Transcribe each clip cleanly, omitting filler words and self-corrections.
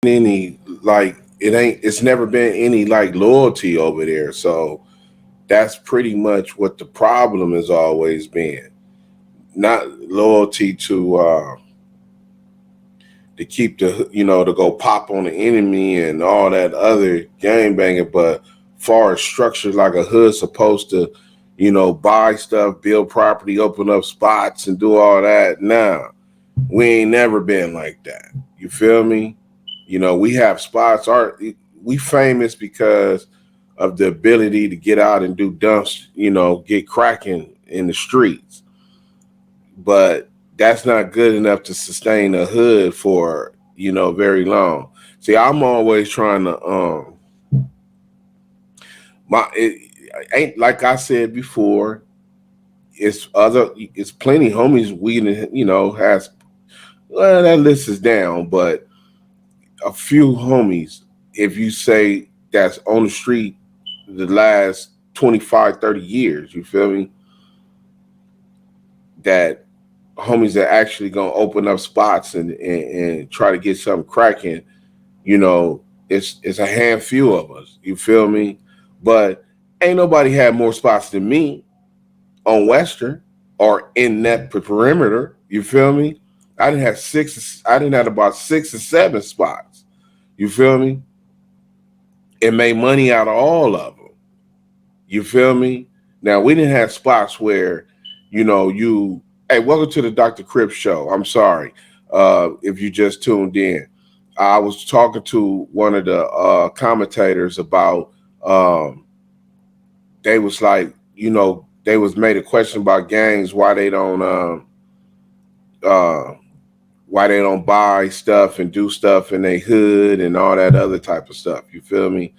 any like it's never been any like loyalty over there. So that's pretty much what the problem has always been. Not loyalty to keep to go pop on the enemy and all that other game banging, but far as structure like a hood supposed to, buy stuff, build property, open up spots and do all that. Nah, we ain't never been like that. You feel me? We have spots. We famous because of the ability to get out and do dumps, get cracking in the streets. But that's not good enough to sustain a hood for, very long. See, I'm always trying to my it ain't like I said before, it's plenty homies we has well that list is down, but a few homies, if you say that's on the street the last 25, 30 years, you feel me? That homies that actually gonna open up spots and try to get something cracking, it's a handful of us. You feel me? But ain't nobody had more spots than me on Western or in that perimeter. You feel me? I didn't have six. I didn't have about 6 or 7 spots. You feel me? And made money out of all of them. You feel me? Now we didn't have spots where, you. Hey, welcome to the Dr. Crip show. I'm sorry if you just tuned in. I was talking to one of the commentators about. They was like, they was made a question about gangs, uh, why they don't buy stuff and do stuff in their hood and all that other type of stuff. You feel me?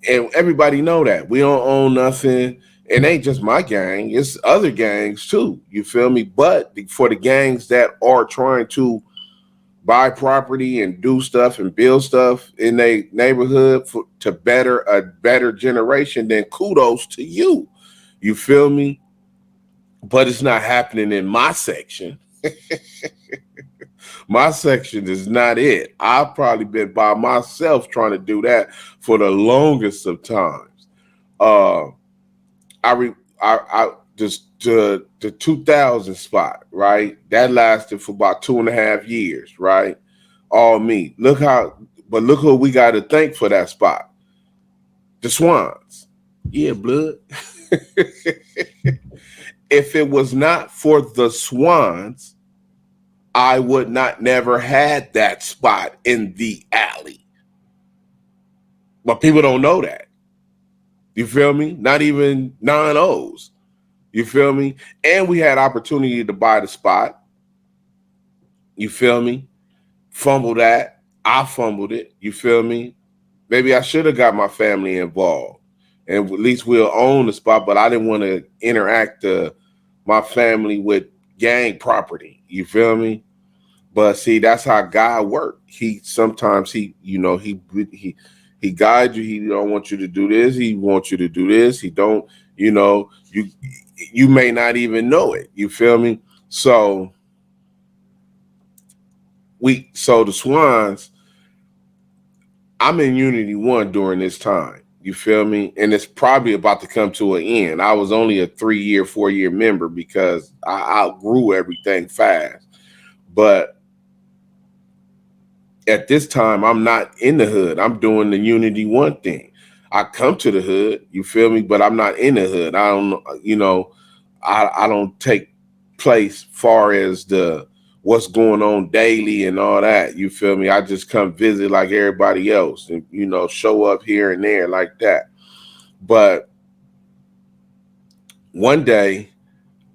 And everybody know that we don't own nothing. It ain't just my gang; it's other gangs too. You feel me? But for the gangs that are trying to buy property and do stuff and build stuff in their neighborhood to better a better generation, then kudos to you. You feel me? But it's not happening in my section. My section is not it. I've probably been by myself trying to do that for the longest of times. Uh, I re, I just the 2000 spot, right? That lasted for about 2.5 years, right? All me. But look who we got to thank for that spot. The Swans. Yeah, blood. If it was not for the Swans, I would not never had that spot in the alley. But people don't know that. You feel me? Not even non O's. You feel me? And we had opportunity to buy the spot. You feel me? Fumble that. I fumbled it. You feel me? Maybe I should have got my family involved. And at least we'll own the spot, but I didn't want to interact my family with gang property. You feel me? But see, that's how God works. He sometimes he guides you. He don't want you to do this. He wants you to do this. He don't. You may not even know it. You feel me? So the Swans. I'm in Unity One during this time. You feel me? And it's probably about to come to an end. I was only a 3-year, 4-year member because I outgrew everything fast. But at this time, I'm not in the hood. I'm doing the Unity One thing. I come to the hood, you feel me, but I'm not in the hood. I don't, I don't take place far as the what's going on daily and all that. You feel me? I just come visit like everybody else and show up here and there like that. But one day,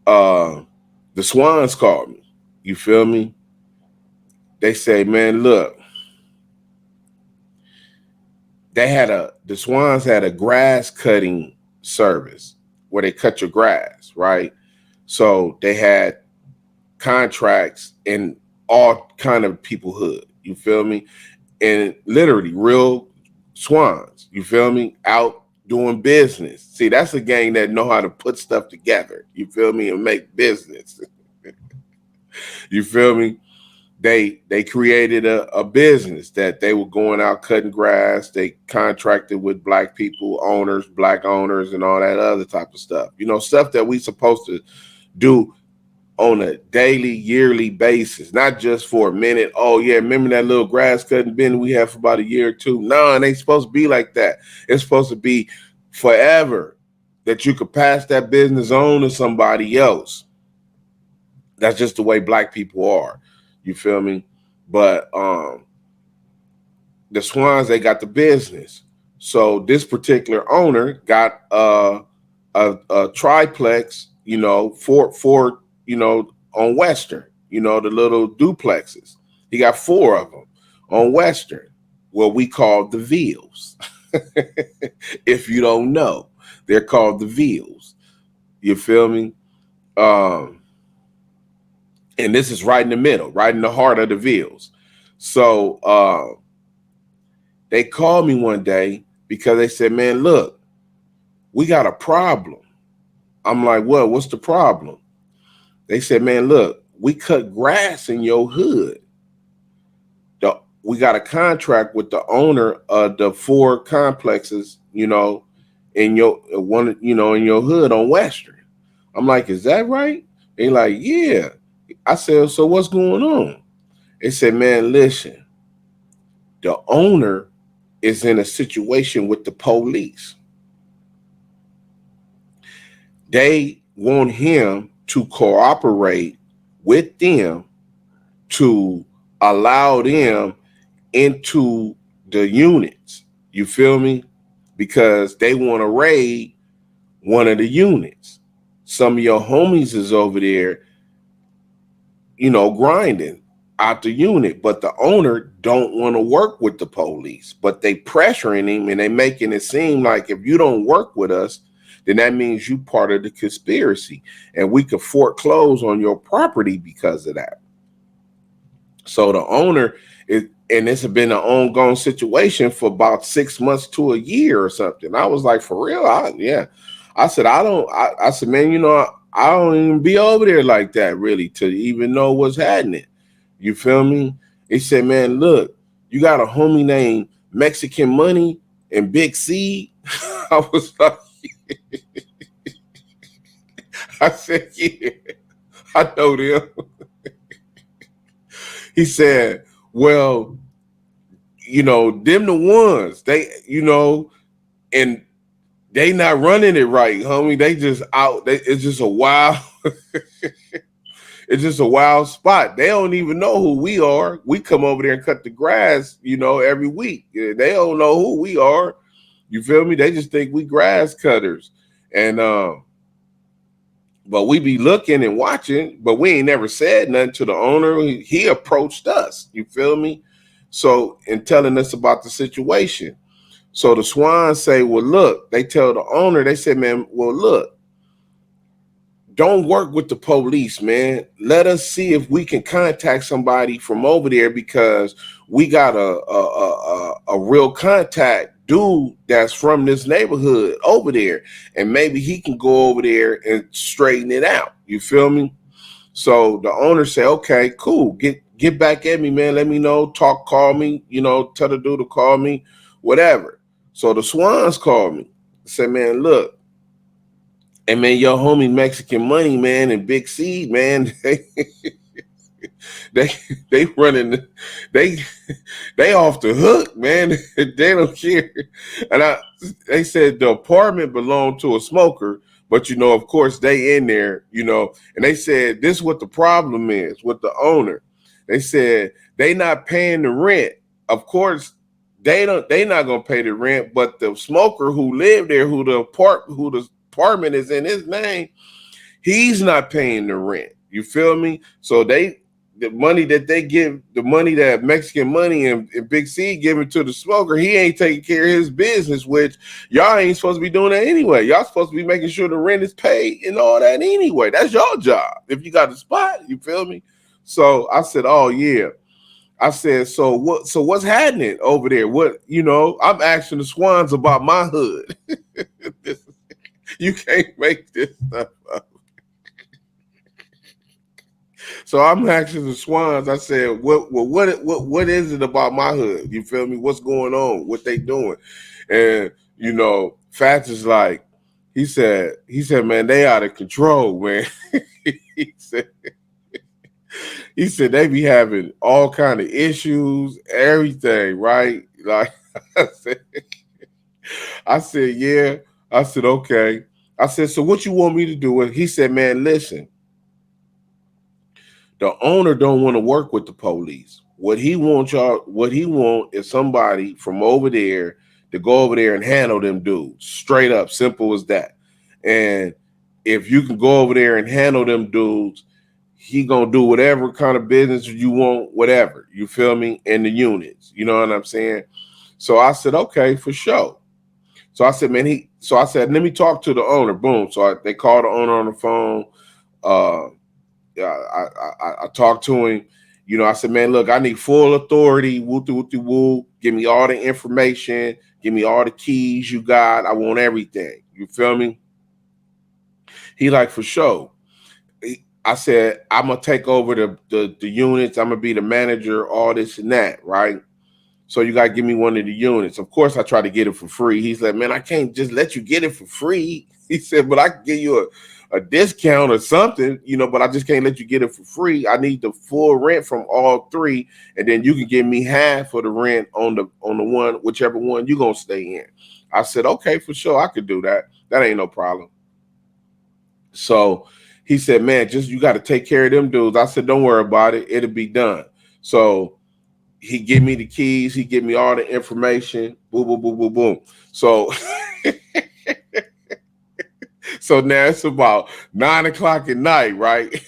uh, the Swans called me. You feel me? They say, man, look, the Swans had a grass cutting service where they cut your grass, right? So they had contracts in all kind of people hood. You feel me? And literally real swans. You feel me? Out doing business. See, that's a gang that know how to put stuff together. You feel me? And make business. You feel me? They created a business that they were going out cutting grass. They contracted with black people, owners, black owners, and all that other type of stuff. You know, stuff that we supposed to do on a daily, yearly basis, not just for a minute. Oh yeah, remember that little grass cutting bin we had for about a year or two? No, it ain't supposed to be like that. It's supposed to be forever, that you could pass that business on to somebody else. That's just the way black people are. You feel me? But the Swans, they got the business. So this particular owner got a triplex, you know, for you know, on Western, you know, the little duplexes. He got 4 of them on Western, what we call the Villes. If you don't know, they're called the Villes. You feel me? Um, and this is right in the middle, right in the heart of the Villes. So they called me one day because they said, man, look, we got a problem. I'm like, well, what's the problem? They said, man, look, we cut grass in your hood. We got a contract with the owner of the 4 complexes, you know, in your one, you know, in your hood on Western. I'm like, is that right? They like, yeah. I said, so what's going on? They said, man, listen, the owner is in a situation with the police. They want him to cooperate with them to allow them into the units. You feel me? Because they want to raid one of the units. Some of your homies is over there, you know, grinding out the unit, but the owner don't want to work with the police, but they pressuring him and they making it seem like if you don't work with us, then that means you part of the conspiracy and we could foreclose on your property because of that. So the owner is, and this has been an ongoing situation for about 6 months to a year or something. I was like, for real? Yeah. I said, I said, man, you know, I don't even be over there like that really to even know what's happening. You feel me? He said, man, look, you got a homie named Mexican Money and Big C. I was like, I said, yeah, I know them. He said, well, you know, them the ones, they, you know, and they not running it right, homie. They just out. It's just a wild. It's just a wild spot. They don't even know who we are. We come over there and cut the grass, you know, every week. They don't know who we are. You feel me? They just think we grass cutters, and but we be looking and watching, but we ain't never said nothing to the owner. He approached us. You feel me? So in telling us about the situation. So the Swans say, well, look, they tell the owner, they said, man, well, look, don't work with the police, man. Let us see if we can contact somebody from over there because we got a real contact dude that's from this neighborhood over there. And maybe he can go over there and straighten it out. You feel me? So the owner said, okay, cool. Get back at me, man. Let me know. Call me, you know, tell the dude to call me, whatever. So the Swans called me. Said, man, look, and man, your homie Mexican Money, man, and Big C, man, they they running, they they off the hook, man. They don't care. And they said the apartment belonged to a smoker, but you know, of course, they in there, you know. And they said this is what the problem is with the owner. They said they not paying the rent. Of course, they not gonna pay the rent, but the smoker who lived there, who the apartment is in his name, he's not paying the rent. You feel me? So the money that they give, the money that Mexican Money and Big C giving to the smoker, he ain't taking care of his business, which y'all ain't supposed to be doing that anyway. Y'all supposed to be making sure the rent is paid and all that anyway. That's your job. If you got a spot, you feel me? So I said, oh yeah. I said, so what's happening over there? What, you know, I'm asking the Swans about my hood. You can't make this stuff up. So I'm asking the Swans. I said, what is it about my hood? You feel me? What's going on? What they doing? And Fats is like, he said, man, they out of control, man. he said, he said they be having all kind of issues, everything, right? Like I said, yeah. I said, okay. I said, so what you want me to do? And he said, man, listen, the owner don't want to work with the police. What he want is somebody from over there to go over there and handle them dudes. Straight up, simple as that. And if you can go over there and handle them dudes, he gonna do whatever kind of business you want, whatever. You feel me? In the units. You know what I'm saying? So I said, okay, for sure. So I said, man, I said, let me talk to the owner. Boom. So they called the owner on the phone. I talked to him. I said, man, look, I need full authority. Woo, woo, woo. Give me all the information. Give me all the keys you got. I want everything. You feel me? He like, for sure. I said, I'm gonna take over the units. I'm gonna be the manager, all this and that, right? So you gotta give me one of the units. Of course, I try to get it for free. He's like, man, I can't just let you get it for free. He said, but I can give you a discount or something, but I just can't let you get it for free. I need the full rent from all three, and then you can give me half of the rent on the one, whichever one you're gonna stay in. I said, okay, for sure, I could do that. That ain't no problem. So he said, man, just you got to take care of them dudes. I said, don't worry about it. It'll be done. So he give me the keys. He give me all the information. Boom, boom, boom, boom, boom. So, so now it's about 9:00 at night, right?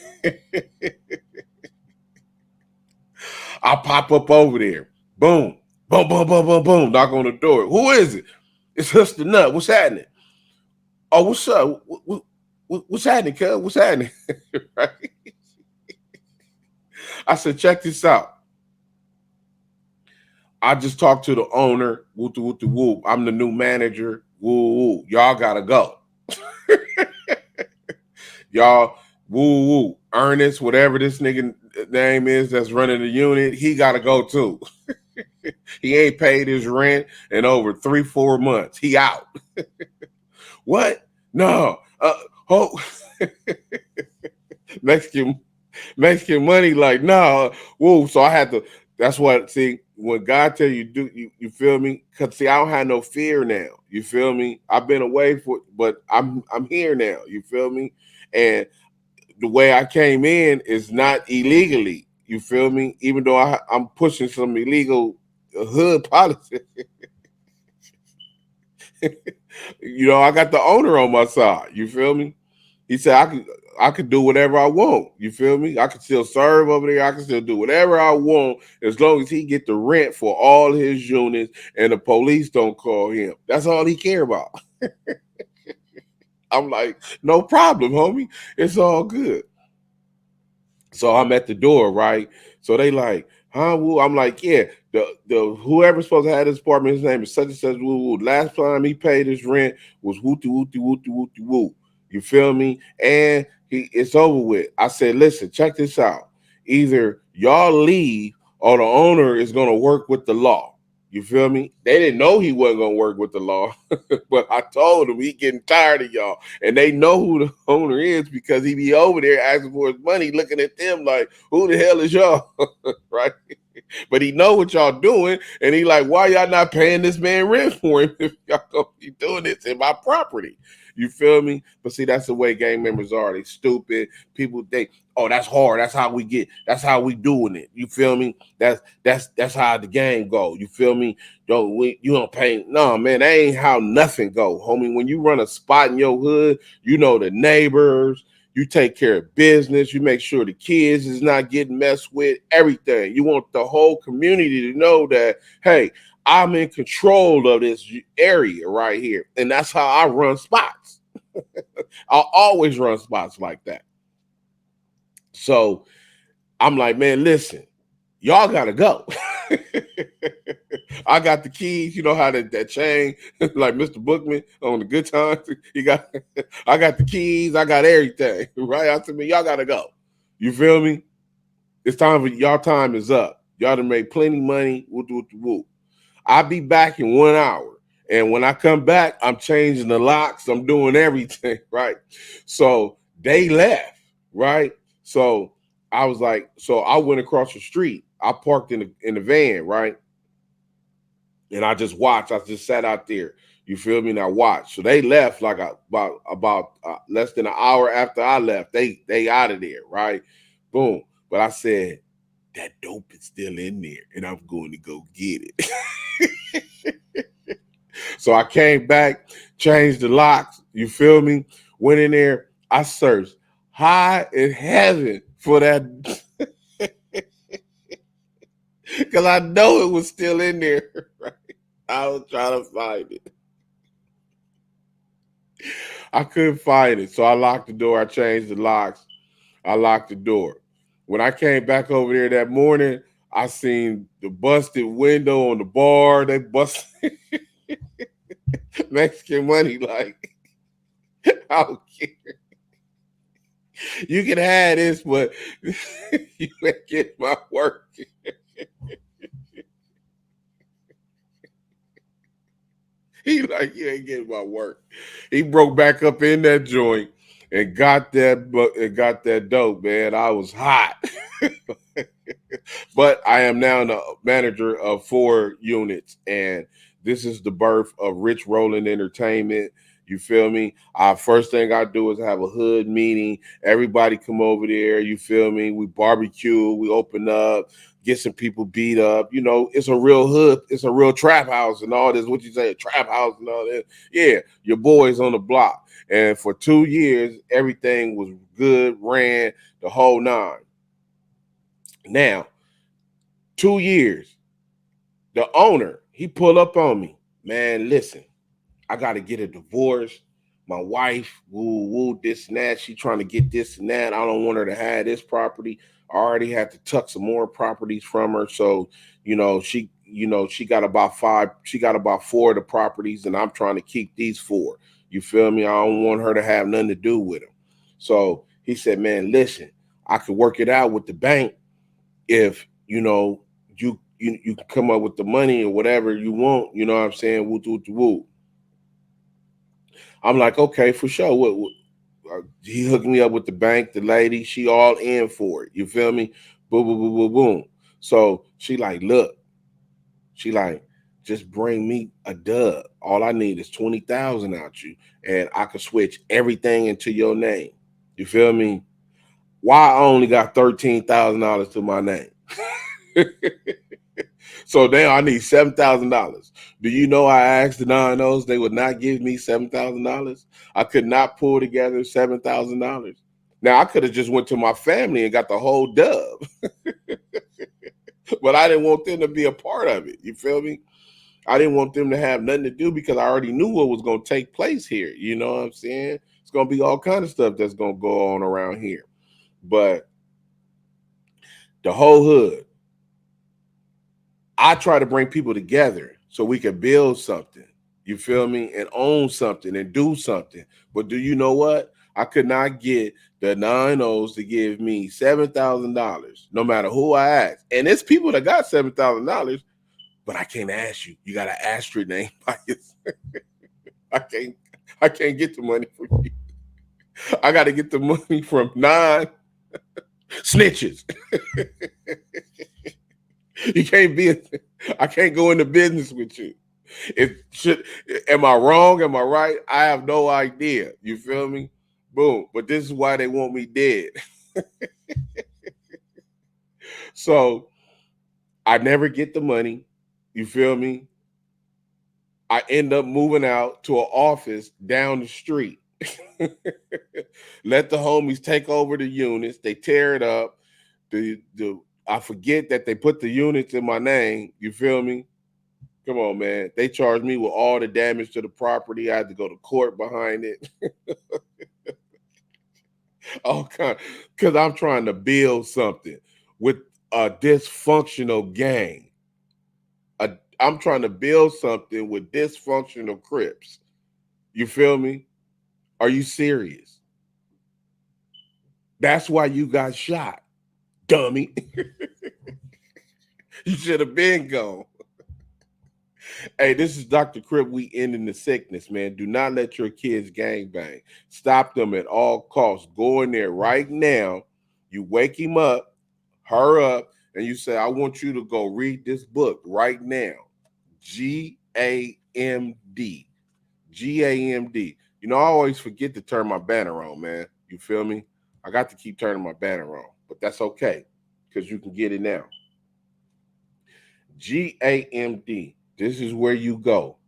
I pop up over there. Boom, boom, boom, boom, boom, boom. Knock on the door. Who is it? It's Sister Nut. What's happening? Oh, what's up? What's happening, cuz? What's happening? Right? I said, check this out. I just talked to the owner. Woo, woo, woo, woo. I'm the new manager. Woo, woo. Y'all gotta go. Y'all, woo, woo. Ernest, whatever this nigga name is that's running the unit, he gotta go too. He ain't paid his rent in over 3-4 months. He out. What? No. Mexican money, like, no. Woo. So I had to. That's what. See, when God tell you do, you feel me? Cause see, I don't have no fear now. You feel me? I've been away but I'm here now. You feel me? And the way I came in is not illegally. You feel me? Even though I'm pushing some illegal hood policy. I got the owner on my side. You feel me? He said I could do whatever I want. You feel me? I could still serve over there. I can still do whatever I want as long as he get the rent for all his units and the police don't call him. That's all he care about. I'm like, no problem, homie. It's all good. So I'm at the door, right? So they like, huh? Woo? I'm like, yeah. The whoever's supposed to have this apartment, his name is such and such. Woo, woo. Last time he paid his rent was wooty wooty wooty wooty woo. You feel me? And it's over with. I said, listen, check this out. Either y'all leave or the owner is gonna work with the law. You feel me? They didn't know he wasn't gonna work with the law, but I told him he getting tired of y'all, and they know who the owner is because he be over there asking for his money, looking at them like, "Who the hell is y'all?" Right? But he know what y'all doing, and he like, "Why y'all not paying this man rent for him if y'all gonna be doing this in my property?" You feel me? But see, that's the way gang members are. They stupid. People think, oh, that's hard. That's how we get. That's how we doing it. You feel me? That's how the game go. You feel me? You don't pay? No, man, that ain't how nothing go, homie. When you run a spot in your hood, you know the neighbors. You take care of business. You make sure the kids is not getting messed with. Everything. You want the whole community to know that, hey, I'm in control of this area right here. And that's how I run spots. I'll always run spots like that. So I'm like, man, listen, y'all gotta go. I got the keys. You know how that chain, like Mr. Bookman on the Good Times. I got the keys. I got everything. Right? I said, man, y'all gotta go. You feel me? It's time for y'all. Time is up. Y'all done made plenty money. Woo. I'll be back in 1 hour. And when I come back, I'm changing the locks. I'm doing everything, right? So they left, right? So I was like, so I went across the street. I parked in the van, right? And I just watched. I just sat out there. You feel me? And I watched. So they left like about less than an hour after I left. They out of there, right? Boom. But I said that dope is still in there, and I'm going to go get it. So I came back, changed the locks. You feel me? Went in there. I searched high in heaven for that because I know it was still in there. Right? I was trying to find it. I couldn't find it. So I locked the door. I changed the locks. I locked the door. When I came back over there that morning, I seen the busted window on the bar. They busted Mexican money. Like, I don't care. You can have this, but you ain't get my work. He like, you ain't getting my work. He broke back up in that joint and got that dope, man. I was hot. But I am now the manager of 4 units, and this is the birth of Rich Roland Entertainment. You feel me? First thing I do is have a hood meeting. Everybody come over there. You feel me? We barbecue. We open up. Get some people beat up. You know, it's a real hood. It's a real trap house and all this. What you say, a trap house and all that? Yeah, your boys on the block. And for 2 years, everything was good, ran the whole nine. Now, 2 years, the owner, he pulled up on me. Man, listen, I got to get a divorce. My wife, this and that. She trying to get this and that. I don't want her to have this property. I already had to tuck some more properties from her. So, she got about five. She got about four of the properties, and I'm trying to keep these four. You feel me? I don't want her to have nothing to do with them. So he said, man, listen, I could work it out with the bank if you can come up with the money or whatever you want. You know what I'm saying? Woo. I'm like, okay, for sure. He hooked me up with the bank, the lady, she all in for it. You feel me? Boom. So she like, look, she like, just bring me a dub. All I need is 20,000 out you, and I can switch everything into your name. You feel me? Why I only got $13,000 to my name? So now I need $7,000. Do you know I asked the Nine-Os, they would not give me $7,000? I could not pull together $7,000. Now I could have just went to my family and got the whole dub, but I didn't want them to be a part of it. You feel me? I didn't want them to have nothing to do because I already knew what was going to take place here. You know what I'm saying? It's going to be all kind of stuff that's going to go on around here. But the whole hood, I try to bring people together so we can build something. You feel me? And own something and do something. But do you know what? I could not get the Nine-Os to give me $7,000, no matter who I ask. And it's people that got $7,000, but I can't ask you. You got to ask your name by yourself. I can't. I can't get the money from you. I got to get the money from 9 snitches. You can't be. I can't go into business with you. Am I wrong? Am I right? I have no idea. You feel me? Boom. But this is why they want me dead. So I never get the money. You feel me? I end up moving out to an office down the street. Let the homies take over the units. They tear it up. The I forget that they put the units in my name. You feel me? Come on, man. They charged me with all the damage to the property. I had to go to court behind it. All kind, because I'm trying to build something with a dysfunctional gang. I'm trying to build something with dysfunctional Crips. You feel me? Are you serious? That's why you got shot. dummy. You should have been gone. Hey, this is Dr. Crip. We ending the sickness, man. Do not let your kids gangbang. Stop them at all costs. Go in there right now. You wake him up, her up, and you say, I want you to go read this book right now. GAMD. GAMD. You know, I always forget to turn my banner on, man. You feel me? I got to keep turning my banner on, but that's okay because you can get it now. GAMD. This is where you go.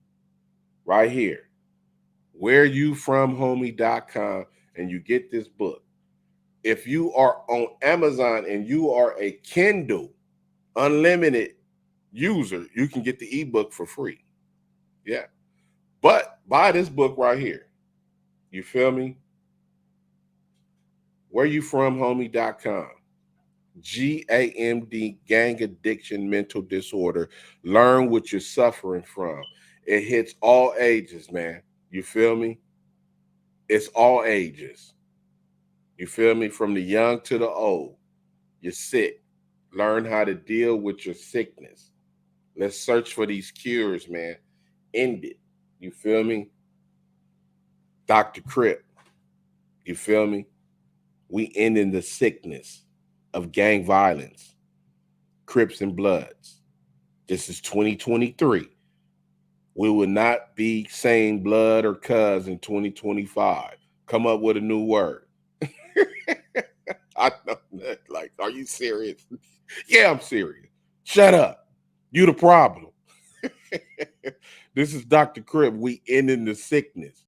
Right here. Whereyoufromhomie.com, and you get this book. If you are on Amazon and you are a Kindle Unlimited user, you can get the ebook for free. Yeah. But buy this book right here. You feel me? Whereyoufromhomie.com. GAMD, gang addiction, mental disorder. Learn what you're suffering from. It hits all ages, man. You feel me? It's all ages. You feel me? From the young to the old. You're sick. Learn how to deal with your sickness. Let's search for these cures, man. End it. You feel me? Dr. Crip. You feel me? We ending the sickness of gang violence, Crips and Bloods. This is 2023. We will not be saying blood or cuz in 2025. Come up with a new word. I know that. Like, are you serious? Yeah, I'm serious. Shut up. You the problem. This is Dr. Crip. We ending the sickness.